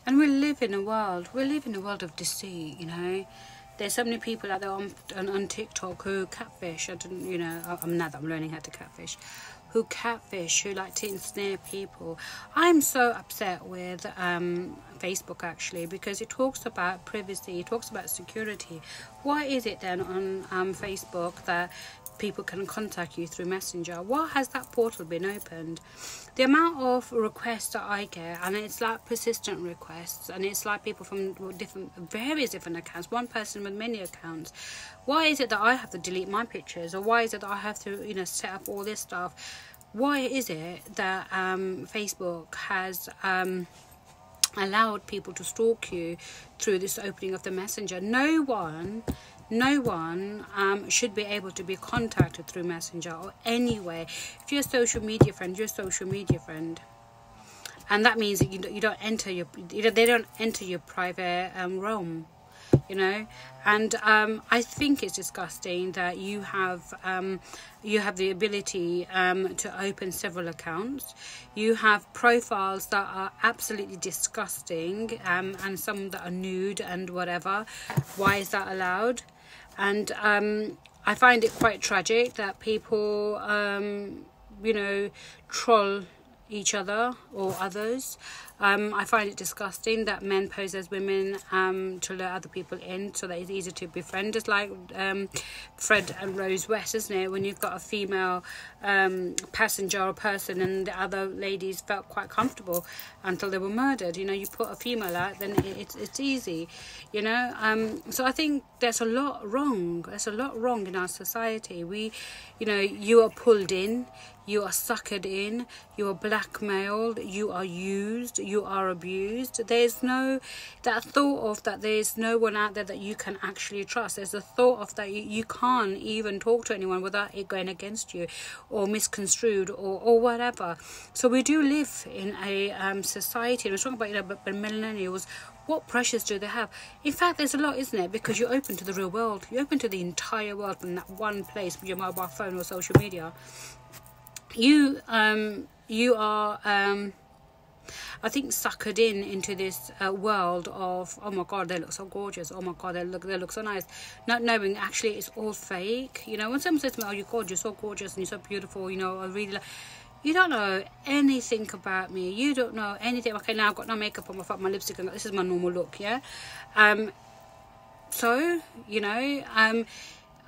And we live in a world of deceit, you know. There's so many people out there on TikTok who catfish. Now that I'm learning how to catfish, who like to ensnare people. I'm so upset with Facebook, actually, because it talks about privacy, it talks about security. Why is it then on Facebook that people can contact you through Messenger? Why has that portal been opened? The amount of requests that I get, and it's like persistent requests, and it's like people from various different accounts, one person with many accounts. Why is it that I have to delete my pictures, or why is it that I have to, you know, set up all this stuff? Why is it that Facebook has allowed people to stalk you through this opening of the Messenger? No one should be able to be contacted through Messenger or anyway. If you're a social media friend, you're a social media friend, and that means that you don't enter they don't enter your private realm, you know. And I think it's disgusting that you have the ability to open several accounts. You have profiles that are absolutely disgusting, and some that are nude and whatever. Why is that allowed? And I find it quite tragic that people, you know, troll each other or others. I find it disgusting that men pose as women to lure other people in so that it's easier to befriend. It's like Fred and Rose West, isn't it? When you've got a female passenger or person and the other ladies felt quite comfortable until they were murdered. You know, you put a female out, then it's easy, you know. So I think there's a lot wrong. There's a lot wrong in our society. You know, you are pulled in, you are suckered in, you are blackmailed, you are used, you are abused. There's no that thought of that there's no one out there that you can actually trust. There's a thought of that you can't even talk to anyone without it going against you or misconstrued or whatever. So we do live in a society, and we're talking about, you know, but millennials, what pressures do they have? In fact, there's a lot, isn't it? Because you're open to the real world. You're open to the entire world from that one place with your mobile phone or social media. You are I think suckered into this world of, oh my god, they look so gorgeous, oh my god, they look so nice, not knowing actually it's all fake. You know, when someone says to me, oh, you're so gorgeous and you're so beautiful, you know, I really you don't know anything about me. You don't know anything. Okay, now I've got no makeup on, my lipstick, and this is my normal look, yeah. So, you know,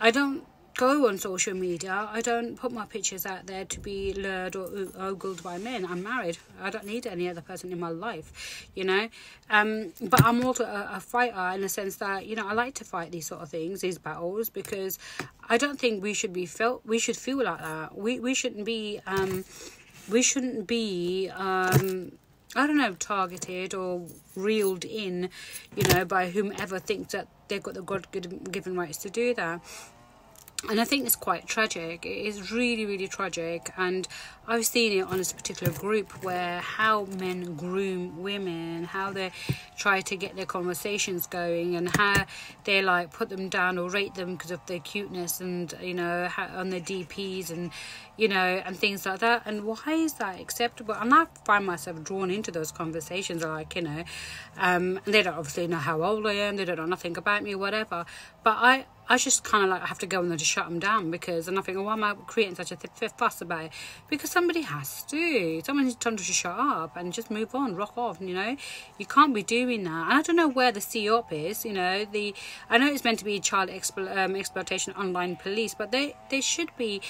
I don't go on social media. I don't put my pictures out there to be lured or ogled by men. I'm married. I don't need any other person in my life, you know. But I'm also a fighter in the sense that, you know, I like to fight these sort of things, these battles, because I don't think we should feel like that. We shouldn't be I don't know, targeted or reeled in, you know, by whomever thinks that they've got the God-given rights to do that. And I think it's quite tragic. It is really, really tragic. And I've seen it on this particular group where how men groom women, how they try to get their conversations going, and how they like put them down or rate them because of their cuteness, and, you know, on their DPs, and, you know, and things like that. And why is that acceptable? And I find myself drawn into those conversations, like, you know, they don't obviously know how old I am, they don't know nothing about me, whatever. But I just kind of like have to go in there to shut them down, because, and I think, well, why am I creating such a fuss about it? Because somebody has to. Someone needs to shut up and just move on, rock off, you know. You can't be doing that. And I don't know where the COP is, you know. I know it's meant to be child exploitation online police, but there should be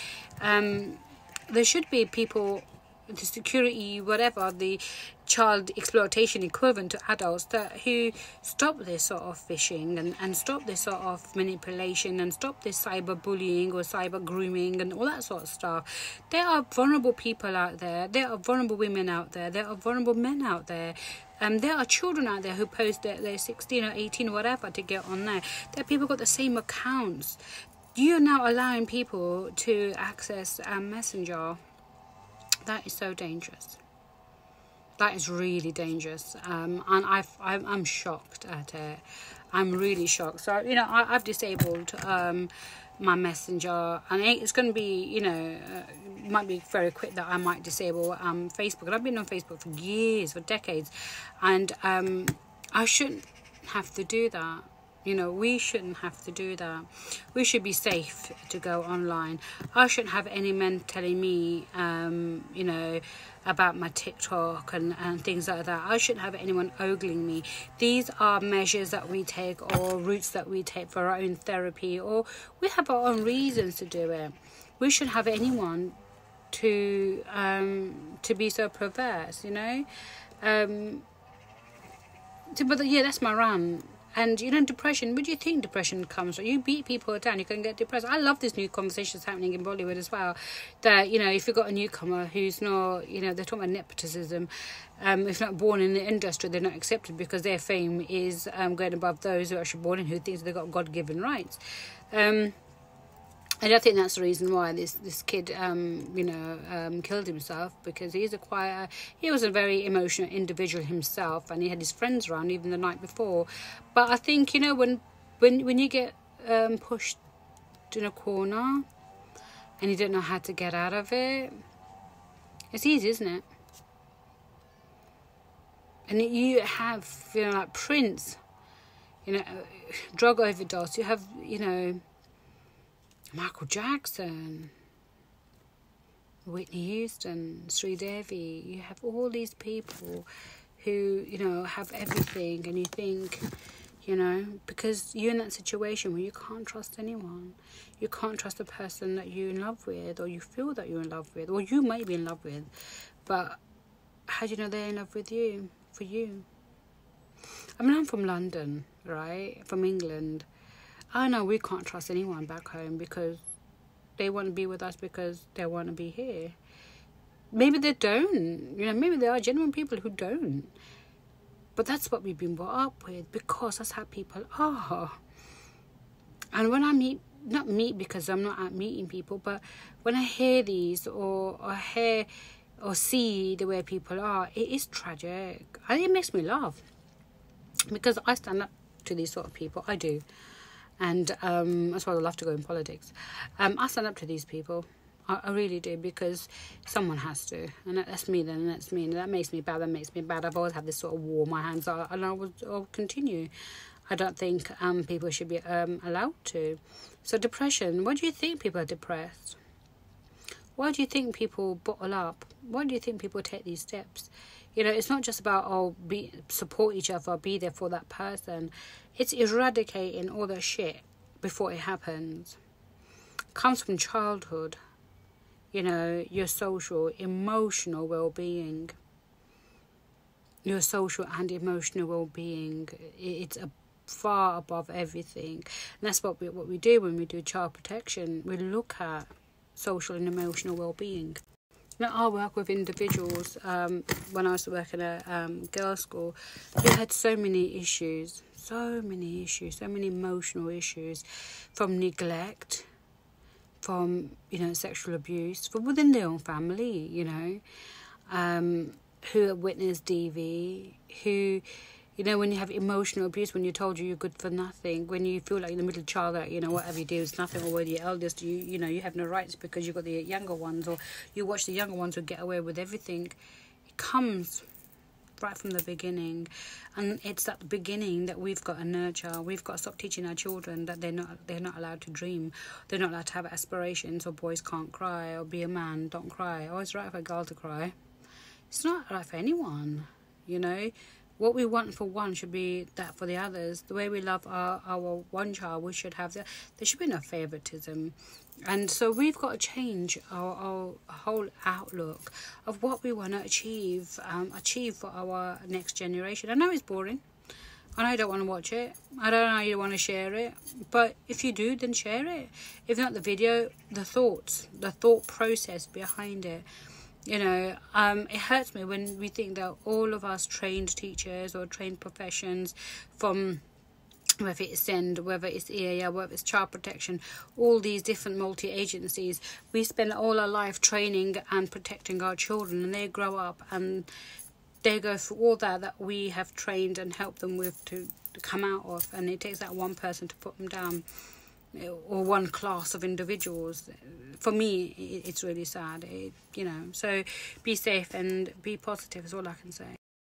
people, the security, whatever, the child exploitation equivalent to adults, who stop this sort of phishing and stop this sort of manipulation and stop this cyberbullying or cyber grooming and all that sort of stuff. There are vulnerable people out there. There are vulnerable women out there. There are vulnerable men out there. There are children out there who post they're 16 or 18 or whatever to get on there. There are people who got the same accounts. You're now allowing people to access Messenger. That is so dangerous. That is really dangerous, and I'm shocked at it. I'm really shocked. So, you know, I've disabled my messenger, and it's going to be, you know, it might be very quick that I might disable Facebook. And I've been on Facebook for years, for decades, and I shouldn't have to do that. You know, we shouldn't have to do that. We should be safe to go online. I shouldn't have any men telling me, you know, about my TikTok and things like that. I shouldn't have anyone ogling me. These are measures that we take, or routes that we take for our own therapy, or we have our own reasons to do it. We shouldn't have anyone to be so perverse, you know. But yeah, that's my rant. And, you know, depression, where do you think depression comes from? You beat people down, you can get depressed. I love this new conversations happening in Bollywood as well. That, you know, if you've got a newcomer who's not, you know, they're talking about nepotism. If not born in the industry, they're not accepted because their fame is going above those who are actually born in, who thinks they've got God-given rights. And I think that's the reason why this kid, you know, killed himself, because he was a very emotional individual himself, and he had his friends around even the night before. But I think, you know, when you get pushed in a corner and you don't know how to get out of it, it's easy, isn't it? And you have, you know, like Prince, you know, drug overdose. You have, you know, Michael Jackson, Whitney Houston, Sri Devi. You have all these people who, you know, have everything, and you think, you know, because you're in that situation where you can't trust anyone. You can't trust the person that you're in love with, or you feel that you're in love with, or you might be in love with, but how do you know they're in love with you, for you? I mean, I'm from London, right, from England. I know we can't trust anyone back home because they want to be with us because they want to be here. Maybe they don't. You know, maybe there are genuine people who don't. But that's what we've been brought up with, because that's how people are. And when I not meet because I'm not out meeting people, but when I hear these or hear or see the way people are, it is tragic. And it makes me laugh. Because I stand up to these sort of people. I do. And that's why I love to go in politics. I stand up to these people. I really do, because someone has to. And that's me then, and that's me. And that makes me bad, that makes me bad. I've always had this sort of war. My hands are, and I'll continue. I don't think people should be allowed to. So depression, why do you think people are depressed? Why do you think people bottle up? Why do you think people take these steps? You know, it's not just about, support each other, be there for that person. It's eradicating all the shit before it happens. It comes from childhood. You know, your social, emotional well-being. Your social and emotional well-being. It's far above everything. And that's what we do when we do child protection. We look at social and emotional well-being. Now, I work with individuals, when I was working at girls' school, who had so many issues, so many emotional issues, from neglect, from, you know, sexual abuse, from within their own family, you know, who have witnessed DV, who, you know, when you have emotional abuse, when you're told you're good for nothing, when you feel like you're the middle child, that, you know, whatever you do is nothing, or when you're eldest, you know, you have no rights because you've got the younger ones, or you watch the younger ones who get away with everything. It comes right from the beginning, and it's at the beginning that we've got to nurture. We've got to stop teaching our children that they're not allowed to dream, they're not allowed to have aspirations, or boys can't cry, or be a man, don't cry. Oh, it's right for a girl to cry. It's not right for anyone, you know. What we want for one should be that for the others. The way we love our one child, we should have that. There should be no favoritism. And so we've got to change our whole outlook of what we want to achieve for our next generation. I know it's boring. I know you don't want to watch it. I don't know you want to share it. But if you do, then share it. If not the video, the thoughts, the thought process behind it. You know, it hurts me when we think that all of us trained teachers or trained professions, from whether it's SEND, whether it's EAL, whether it's child protection, all these different multi-agencies, we spend all our life training and protecting our children, and they grow up and they go through all that we have trained and helped them with to come out of, and it takes that one person to put them down, or one class of individuals. For me, it's really sad, you know. So be safe and be positive is all I can say.